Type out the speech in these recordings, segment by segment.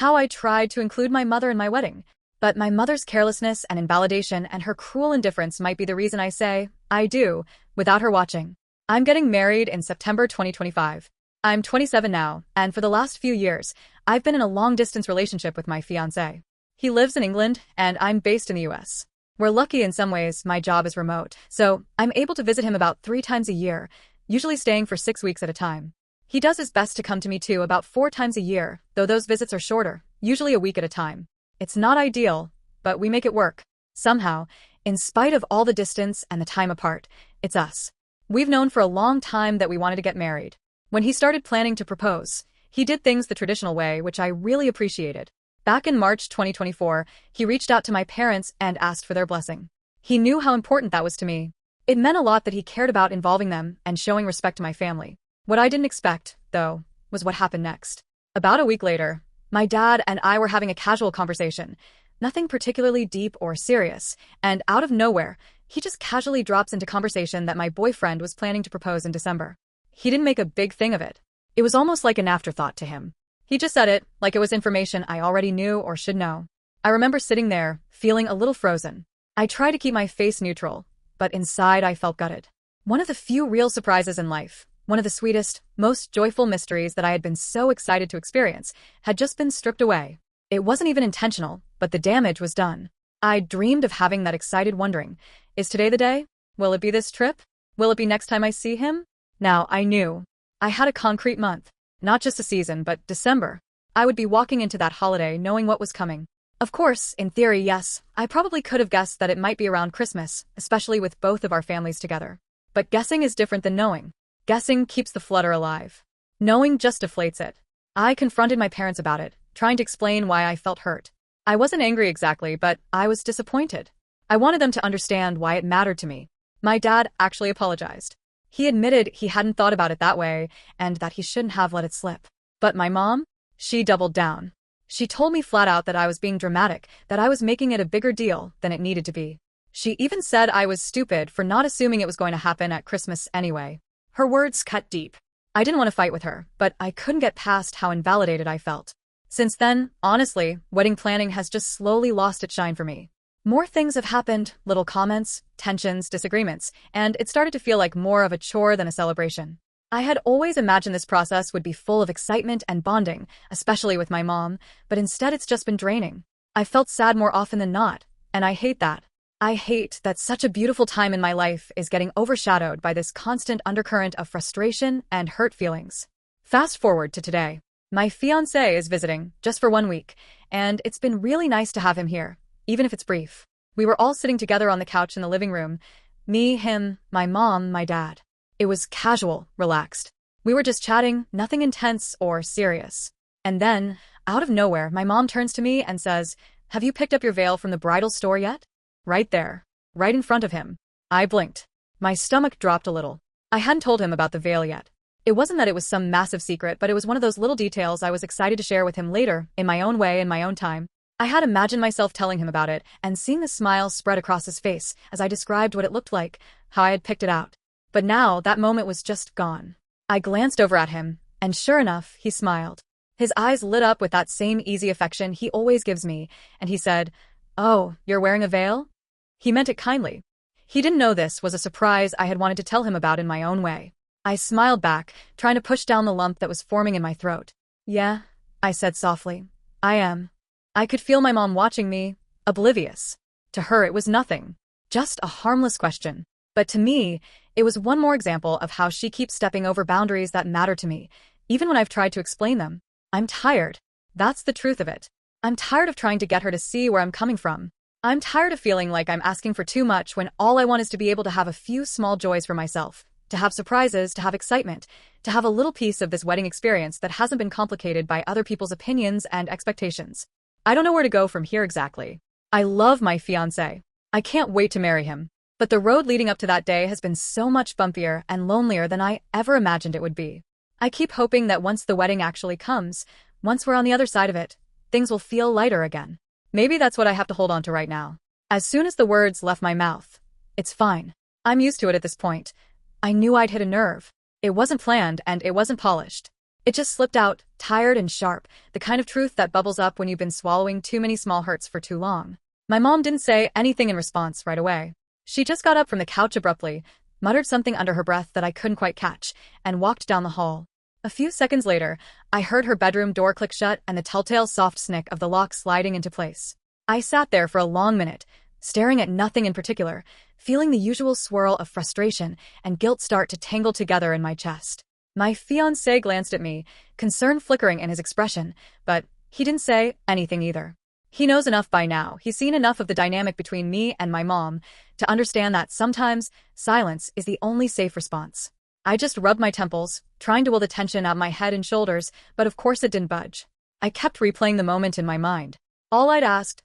how I tried to include my mother in my wedding. But my mother's carelessness and invalidation and her cruel indifference might be the reason I say, I do, without her watching. I'm getting married in September 2025. I'm 27 now, and for the last few years, I've been in a long-distance relationship with my fiancé. He lives in England, and I'm based in the US. We're lucky in some ways my job is remote, so I'm able to visit him about 3 times a year, usually staying for 6 weeks at a time. He does his best to come to me too about 4 times a year, though those visits are shorter, usually a week at a time. It's not ideal, but we make it work. Somehow, in spite of all the distance and the time apart, it's us. We've known for a long time that we wanted to get married. When he started planning to propose, he did things the traditional way, which I really appreciated. Back in March 2024, he reached out to my parents and asked for their blessing. He knew how important that was to me. It meant a lot that he cared about involving them and showing respect to my family. What I didn't expect, though, was what happened next. About a week later, my dad and I were having a casual conversation, nothing particularly deep or serious, and out of nowhere, he just casually drops into conversation that my boyfriend was planning to propose in December. He didn't make a big thing of it. It was almost like an afterthought to him. He just said it like it was information I already knew or should know. I remember sitting there, feeling a little frozen. I tried to keep my face neutral, but inside I felt gutted. One of the few real surprises in life, one of the sweetest, most joyful mysteries that I had been so excited to experience, had just been stripped away. It wasn't even intentional, but the damage was done. I dreamed of having that excited wondering, is today the day? Will it be this trip? Will it be next time I see him? Now I knew. I had a concrete month. Not just a season, but December. I would be walking into that holiday knowing what was coming. Of course, in theory, yes, I probably could have guessed that it might be around Christmas, especially with both of our families together. But guessing is different than knowing. Guessing keeps the flutter alive. Knowing just deflates it. I confronted my parents about it, trying to explain why I felt hurt. I wasn't angry exactly, but I was disappointed. I wanted them to understand why it mattered to me. My dad actually apologized. He admitted he hadn't thought about it that way and that he shouldn't have let it slip. But my mom? She doubled down. She told me flat out that I was being dramatic, that I was making it a bigger deal than it needed to be. She even said I was stupid for not assuming it was going to happen at Christmas anyway. Her words cut deep. I didn't want to fight with her, but I couldn't get past how invalidated I felt. Since then, honestly, wedding planning has just slowly lost its shine for me. More things have happened, little comments, tensions, disagreements, and it started to feel like more of a chore than a celebration. I had always imagined this process would be full of excitement and bonding, especially with my mom, but instead it's just been draining. I felt sad more often than not, and I hate that. I hate that such a beautiful time in my life is getting overshadowed by this constant undercurrent of frustration and hurt feelings. Fast forward to today. My fiancé is visiting, just for 1 week, and it's been really nice to have him here, even if it's brief. We were all sitting together on the couch in the living room. Me, him, my mom, my dad. It was casual, relaxed. We were just chatting, nothing intense or serious. And then, out of nowhere, my mom turns to me and says, "Have you picked up your veil from the bridal store yet?" Right there. Right in front of him. I blinked. My stomach dropped a little. I hadn't told him about the veil yet. It wasn't that it was some massive secret, but it was one of those little details I was excited to share with him later, in my own way, in my own time. I had imagined myself telling him about it and seeing the smile spread across his face as I described what it looked like, how I had picked it out. But now that moment was just gone. I glanced over at him, and sure enough, he smiled. His eyes lit up with that same easy affection he always gives me, and he said, "Oh, you're wearing a veil?" He meant it kindly. He didn't know this was a surprise I had wanted to tell him about in my own way. I smiled back, trying to push down the lump that was forming in my throat. "Yeah," I said softly. "I am." I could feel my mom watching me, oblivious. To her it was nothing. Just a harmless question. But to me, it was one more example of how she keeps stepping over boundaries that matter to me, even when I've tried to explain them. I'm tired. That's the truth of it. I'm tired of trying to get her to see where I'm coming from. I'm tired of feeling like I'm asking for too much when all I want is to be able to have a few small joys for myself, to have surprises, to have excitement, to have a little piece of this wedding experience that hasn't been complicated by other people's opinions and expectations. I don't know where to go from here exactly. I love my fiancé. I can't wait to marry him. But the road leading up to that day has been so much bumpier and lonelier than I ever imagined it would be. I keep hoping that once the wedding actually comes, once we're on the other side of it, things will feel lighter again. Maybe that's what I have to hold on to right now. As soon as the words left my mouth, "It's fine." I'm used to it at this point. I knew I'd hit a nerve. It wasn't planned and it wasn't polished. It just slipped out, tired and sharp, the kind of truth that bubbles up when you've been swallowing too many small hurts for too long. My mom didn't say anything in response right away. She just got up from the couch abruptly, muttered something under her breath that I couldn't quite catch, and walked down the hall. A few seconds later, I heard her bedroom door click shut and the telltale soft snick of the lock sliding into place. I sat there for a long minute, staring at nothing in particular, feeling the usual swirl of frustration and guilt start to tangle together in my chest. My fiancé glanced at me, concern flickering in his expression, but he didn't say anything either. He knows enough by now. He's seen enough of the dynamic between me and my mom to understand that sometimes silence is the only safe response. I just rubbed my temples, trying to will the tension out of my head and shoulders, but of course it didn't budge. I kept replaying the moment in my mind. All I'd asked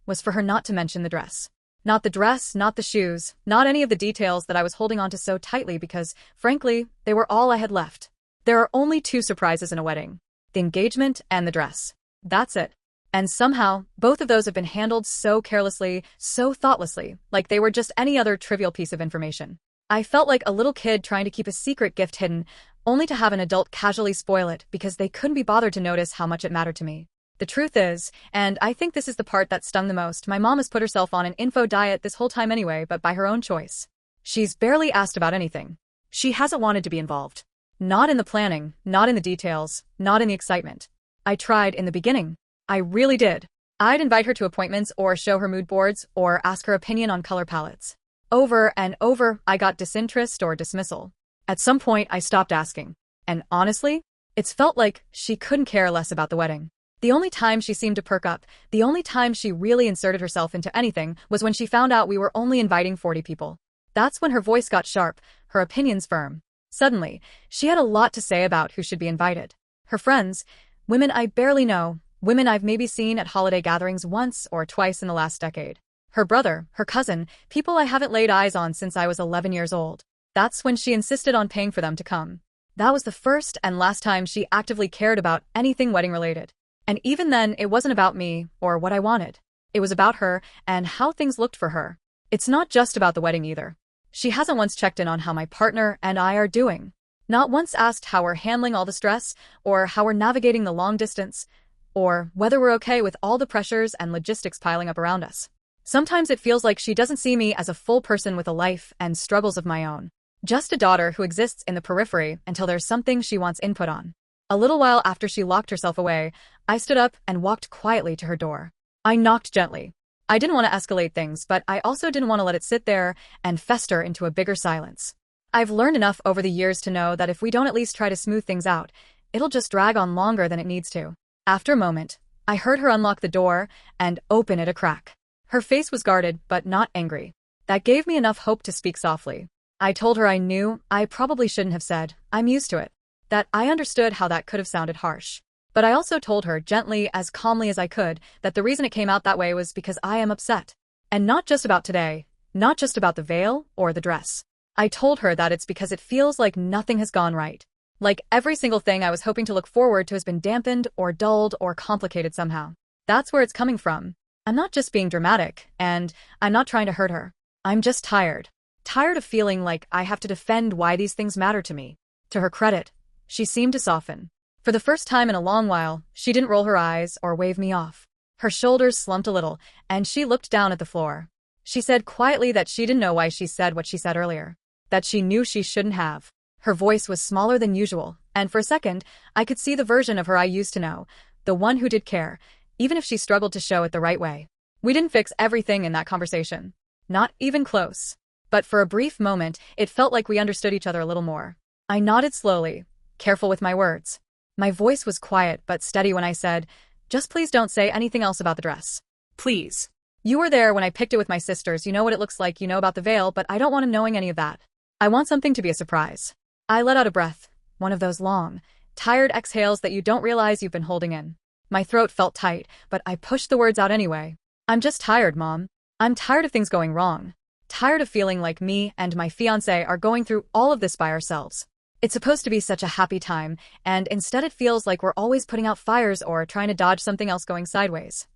was for her not to mention the dress. Not the dress, not the shoes, not any of the details that I was holding onto so tightly because, frankly, they were all I had left. There are only two surprises in a wedding: the engagement and the dress. That's it. And somehow, both of those have been handled so carelessly, so thoughtlessly, like they were just any other trivial piece of information. I felt like a little kid trying to keep a secret gift hidden, only to have an adult casually spoil it because they couldn't be bothered to notice how much it mattered to me. The truth is, and I think this is the part that stung the most, my mom has put herself on an info diet this whole time anyway, but by her own choice. She's barely asked about anything. She hasn't wanted to be involved. Not in the planning, not in the details, not in the excitement. I tried in the beginning. I really did. I'd invite her to appointments or show her mood boards or ask her opinion on color palettes. Over and over, I got disinterest or dismissal. At some point, I stopped asking. And honestly, it's felt like she couldn't care less about the wedding. The only time she seemed to perk up, the only time she really inserted herself into anything was when she found out we were only inviting 40 people. That's when her voice got sharp, her opinions firm. Suddenly, she had a lot to say about who should be invited. Her friends, women I barely know, women I've maybe seen at holiday gatherings once or twice in the last decade. Her brother, her cousin, people I haven't laid eyes on since I was 11 years old. That's when she insisted on paying for them to come. That was the first and last time she actively cared about anything wedding-related. And even then, it wasn't about me or what I wanted. It was about her and how things looked for her. It's not just about the wedding either. She hasn't once checked in on how my partner and I are doing. Not once asked how we're handling all the stress, or how we're navigating the long distance, or whether we're okay with all the pressures and logistics piling up around us. Sometimes it feels like she doesn't see me as a full person with a life and struggles of my own. Just a daughter who exists in the periphery until there's something she wants input on. A little while after she locked herself away, I stood up and walked quietly to her door. I knocked gently. I didn't want to escalate things, but I also didn't want to let it sit there and fester into a bigger silence. I've learned enough over the years to know that if we don't at least try to smooth things out, it'll just drag on longer than it needs to. After a moment, I heard her unlock the door and open it a crack. Her face was guarded, but not angry. That gave me enough hope to speak softly. I told her I knew I probably shouldn't have said, "I'm used to it." That I understood how that could have sounded harsh. But I also told her gently, as calmly as I could, that the reason it came out that way was because I am upset. And not just about today, not just about the veil or the dress. I told her that it's because it feels like nothing has gone right. Like every single thing I was hoping to look forward to has been dampened or dulled or complicated somehow. That's where it's coming from. I'm not just being dramatic, and I'm not trying to hurt her. I'm just tired. Tired of feeling like I have to defend why these things matter to me. To her credit, she seemed to soften. For the first time in a long while, she didn't roll her eyes or wave me off. Her shoulders slumped a little, and she looked down at the floor. She said quietly that she didn't know why she said what she said earlier. That she knew she shouldn't have. Her voice was smaller than usual, and for a second, I could see the version of her I used to know, the one who did care, even if she struggled to show it the right way. We didn't fix everything in that conversation. Not even close. But for a brief moment, it felt like we understood each other a little more. I nodded slowly, careful with my words. My voice was quiet but steady when I said, "Just please don't say anything else about the dress. Please. You were there when I picked it with my sisters, you know what it looks like, you know about the veil, but I don't want him knowing any of that. I want something to be a surprise." I let out a breath, one of those long, tired exhales that you don't realize you've been holding in. My throat felt tight, but I pushed the words out anyway. "I'm just tired, Mom. I'm tired of things going wrong. Tired of feeling like me and my fiancé are going through all of this by ourselves. It's supposed to be such a happy time, and instead it feels like we're always putting out fires or trying to dodge something else going sideways."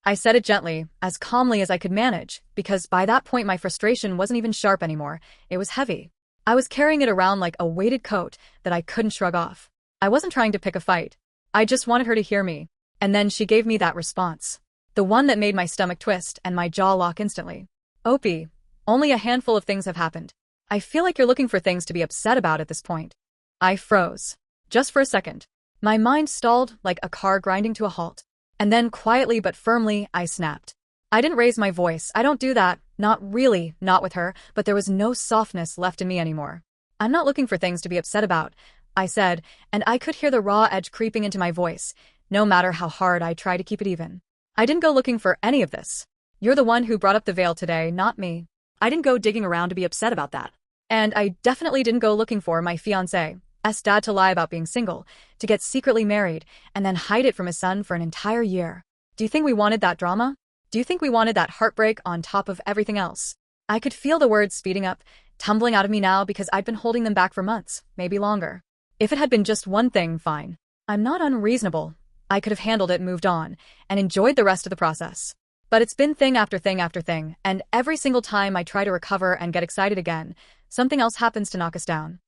I said it gently, as calmly as I could manage, because by that point my frustration wasn't even sharp anymore, it was heavy. I was carrying it around like a weighted coat that I couldn't shrug off. I wasn't trying to pick a fight. I just wanted her to hear me. And then she gave me that response. The one that made my stomach twist and my jaw lock instantly. Opie, only a handful of things have happened. I feel like you're looking for things to be upset about at this point. I froze. Just for a second. My mind stalled like a car grinding to a halt. And then quietly but firmly, I snapped. I didn't raise my voice. I don't do that. Not really, not with her, but there was no softness left in me anymore. I'm not looking for things to be upset about, I said, and I could hear the raw edge creeping into my voice, no matter how hard I tried to keep it even. I didn't go looking for any of this. You're the one who brought up the veil today, not me. I didn't go digging around to be upset about that. And I definitely didn't go looking for my fiancé's dad to lie about being single, to get secretly married, and then hide it from his son for an entire year. Do you think we wanted that drama? Do you think we wanted that heartbreak on top of everything else? I could feel the words speeding up, tumbling out of me now because I'd been holding them back for months, maybe longer. If it had been just one thing, fine. I'm not unreasonable. I could have handled it, moved on, and enjoyed the rest of the process. But it's been thing after thing after thing, and every single time I try to recover and get excited again, something else happens to knock us down.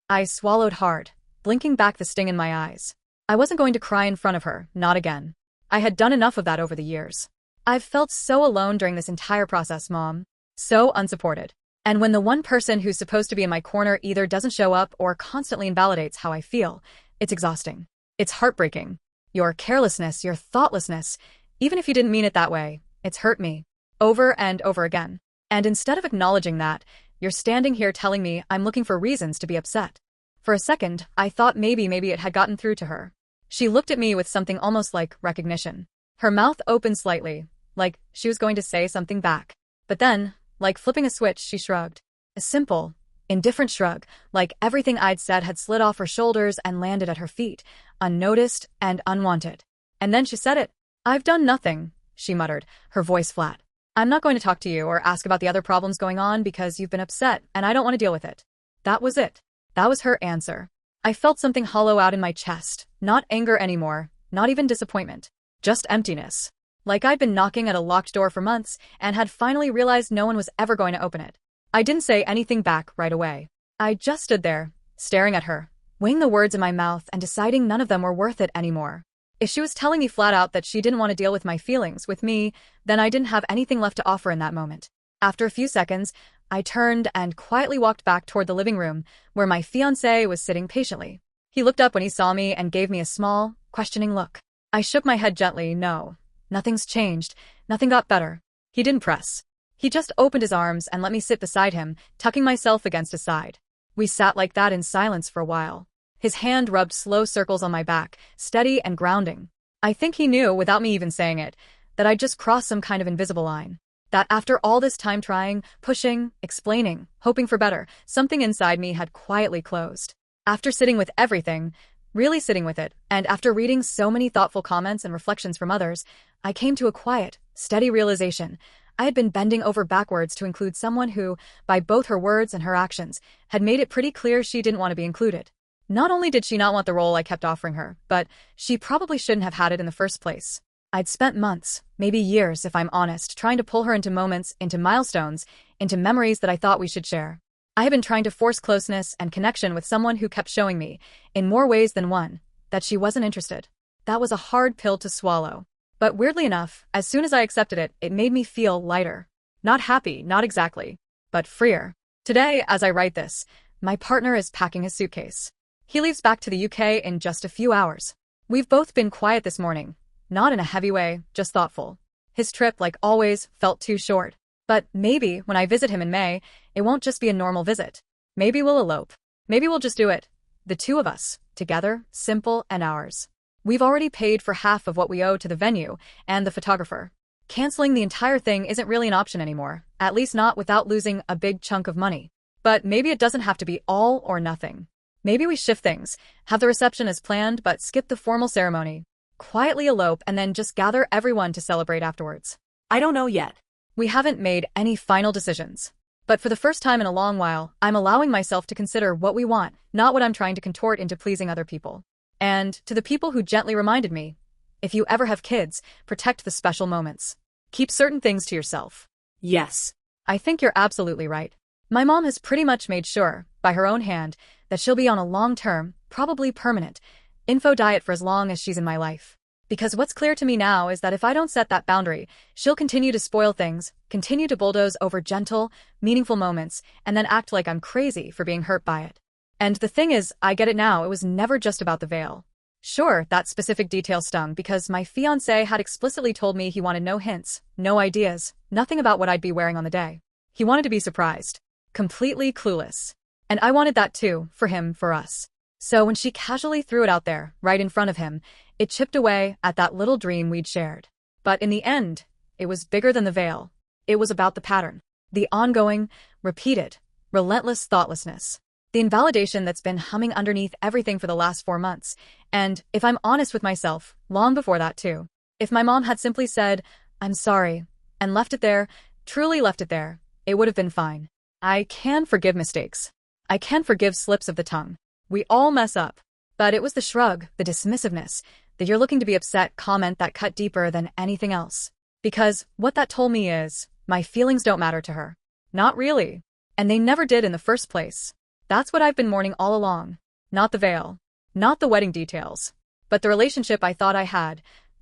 I swallowed hard, blinking back the sting in my eyes. I wasn't going to cry in front of her, not again. I had done enough of that over the years. I've felt so alone during this entire process, Mom. So unsupported. And when the one person who's supposed to be in my corner either doesn't show up or constantly invalidates how I feel, it's exhausting. It's heartbreaking. Your carelessness, your thoughtlessness, even if you didn't mean it that way, it's hurt me. Over and over again. And instead of acknowledging that, you're standing here telling me I'm looking for reasons to be upset. For a second, I thought maybe it had gotten through to her. She looked at me with something almost like recognition. Her mouth opened slightly, like she was going to say something back. But then, like flipping a switch, she shrugged. A simple, indifferent shrug, like everything I'd said had slid off her shoulders and landed at her feet, unnoticed and unwanted. And then she said it. I've done nothing, she muttered, her voice flat. I'm not going to talk to you or ask about the other problems going on because you've been upset and I don't want to deal with it. That was it. That was her answer. I felt something hollow out in my chest, not anger anymore, not even disappointment, just emptiness. Like I'd been knocking at a locked door for months and had finally realized no one was ever going to open it. I didn't say anything back right away. I just stood there, staring at her, weighing the words in my mouth and deciding none of them were worth it anymore. If she was telling me flat out that she didn't want to deal with my feelings with me, then I didn't have anything left to offer in that moment. After a few seconds, I turned and quietly walked back toward the living room, where my fiancé was sitting patiently. He looked up when he saw me and gave me a small, questioning look. I shook my head gently. No, nothing's changed. Nothing got better. He didn't press. He just opened his arms and let me sit beside him, tucking myself against his side. We sat like that in silence for a while. His hand rubbed slow circles on my back, steady and grounding. I think he knew, without me even saying it, that I'd just crossed some kind of invisible line. That after all this time trying, pushing, explaining, hoping for better, something inside me had quietly closed. After sitting with everything, really sitting with it, and after reading so many thoughtful comments and reflections from others, I came to a quiet, steady realization. I had been bending over backwards to include someone who, by both her words and her actions, had made it pretty clear she didn't want to be included. Not only did she not want the role I kept offering her, but she probably shouldn't have had it in the first place. I'd spent months, maybe years if I'm honest, trying to pull her into moments, into milestones, into memories that I thought we should share. I had been trying to force closeness and connection with someone who kept showing me, in more ways than one, that she wasn't interested. That was a hard pill to swallow. But weirdly enough, as soon as I accepted it, it made me feel lighter. Not happy, not exactly, but freer. Today, as I write this, my partner is packing his suitcase. He leaves back to the UK in just a few hours. We've both been quiet this morning, not in a heavy way, just thoughtful. His trip, like always, felt too short. But maybe, when I visit him in May, it won't just be a normal visit. Maybe we'll elope. Maybe we'll just do it. The two of us, together, simple and ours. We've already paid for half of what we owe to the venue and the photographer. Canceling the entire thing isn't really an option anymore, at least not without losing a big chunk of money. But maybe it doesn't have to be all or nothing. Maybe we shift things, have the reception as planned but skip the formal ceremony, quietly elope and then just gather everyone to celebrate afterwards. I don't know yet. We haven't made any final decisions. But for the first time in a long while, I'm allowing myself to consider what we want, not what I'm trying to contort into pleasing other people. And to the people who gently reminded me, if you ever have kids, protect the special moments. Keep certain things to yourself. Yes. I think you're absolutely right. My mom has pretty much made sure, by her own hand, that she'll be on a long-term, probably permanent, info diet for as long as she's in my life. Because what's clear to me now is that if I don't set that boundary, she'll continue to spoil things, continue to bulldoze over gentle, meaningful moments, and then act like I'm crazy for being hurt by it. And the thing is, I get it now, it was never just about the veil. Sure, that specific detail stung because my fiancé had explicitly told me he wanted no hints, no ideas, nothing about what I'd be wearing on the day. He wanted to be surprised. Completely clueless. And I wanted that too, for him, for us. So when she casually threw it out there, right in front of him, it chipped away at that little dream we'd shared. But in the end, it was bigger than the veil. It was about the pattern. The ongoing, repeated, relentless thoughtlessness. The invalidation that's been humming underneath everything for the last 4 months. And, if I'm honest with myself, long before that too. If my mom had simply said, "I'm sorry," and left it there, truly left it there, it would have been fine. I can forgive mistakes. I can forgive slips of the tongue. We all mess up. But it was the shrug, the dismissiveness, the "you're looking to be upset" comment that cut deeper than anything else. Because what that told me is, my feelings don't matter to her. Not really. And they never did in the first place. That's what I've been mourning all along. Not the veil. Not the wedding details. But the relationship I thought I had.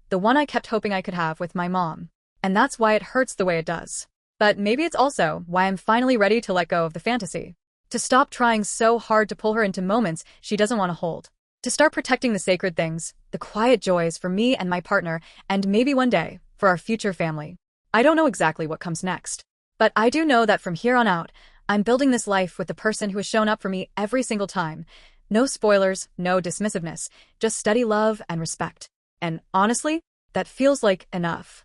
The one I kept hoping I could have with my mom. And that's why it hurts the way it does. But maybe it's also why I'm finally ready to let go of the fantasy. To stop trying so hard to pull her into moments she doesn't want to hold. To start protecting the sacred things, the quiet joys for me and my partner, and maybe one day, for our future family. I don't know exactly what comes next. But I do know that from here on out, I'm building this life with the person who has shown up for me every single time. No spoilers, no dismissiveness, just steady love and respect. And honestly, that feels like enough.